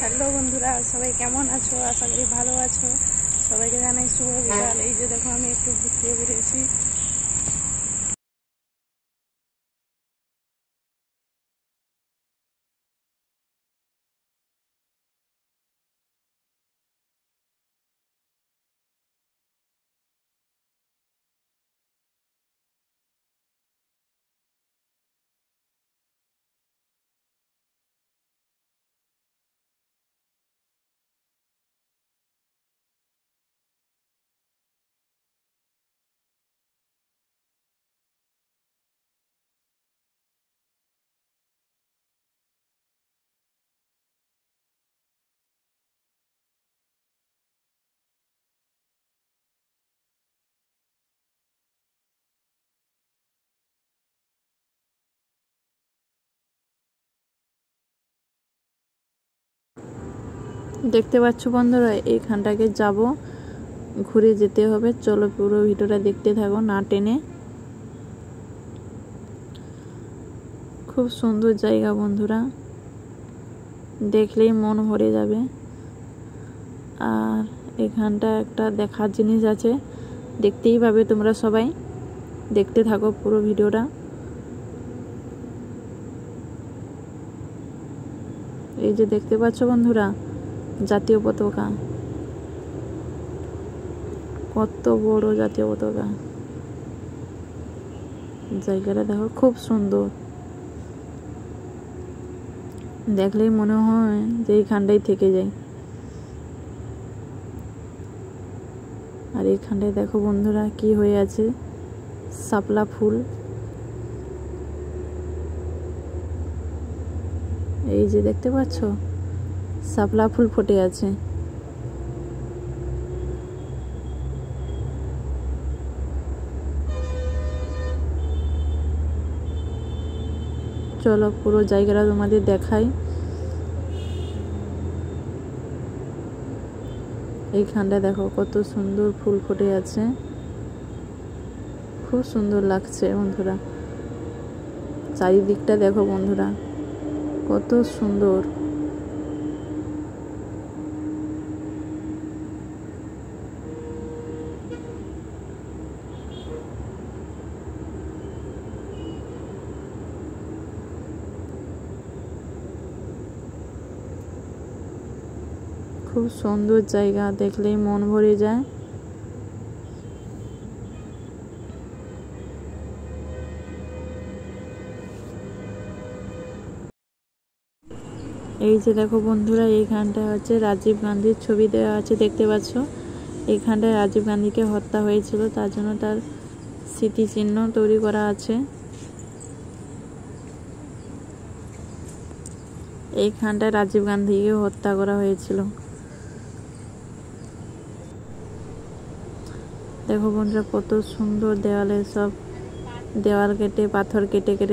Hello বন্ধুরা, সবাই কেমন আছো? আশা করি ভালো আছো। সবাইকে জানাই শুভ বিকাল। এই যে দেখো, আমি একটু ঘুরতে বেরিয়েছি। দেখতে পাচ্ছ বন্ধুরা, এইখানটাকে যাব, ঘুরে যেতে হবে। চলো পুরো ভিডিওটা দেখতে থাকো, না টেনে। খুব সুন্দর জায়গা বন্ধুরা, দেখলেই মন ভরে যাবে। আর এখানটা একটা দেখার জিনিস আছে, দেখতেই পাবে তোমরা সবাই। দেখতে থাকো পুরো ভিডিওটা। এই যে দেখতে পাচ্ছ বন্ধুরা, জাতীয় পতাকা, কত বড় জাতীয় পতাকা। জায়গাটা দেখো, খুব সুন্দর। দেখলেই মনে হয় যে এইখানটাই থেকে যাই। আর এইখানটায় দেখো বন্ধুরা, কি হয়ে আছে, শাপলা ফুল। এই যে দেখতে পাচ্ছ, শাপলা ফুল ফুটে আছে। চলো পুরো জায়গাটা তোমাদের দেখাই। এইখানটা দেখো কত সুন্দর ফুল ফুটে আছে, খুব সুন্দর লাগছে বন্ধুরা। চারিদিকটা দেখো বন্ধুরা, কত সুন্দর। খুব সুন্দর জায়গা, দেখলেই মন ভরে যায়। এই যে দেখো বন্ধুরা, এইখানটা হচ্ছে রাজীব গান্ধীর ছবি দেওয়া আছে, দেখতে পাচ্ছ। এইখানটায় রাজীব গান্ধীকে হত্যা হয়েছিল, তার জন্য তার স্মৃতিচিহ্ন তৈরি করা আছে। এইখানটায় রাজীব গান্ধীকে হত্যা করা হয়েছিল। দেখো বন্ধুরা, কত সুন্দর দেওয়ালে সব দেওয়াল কেটে, পাথর কেটে কেটে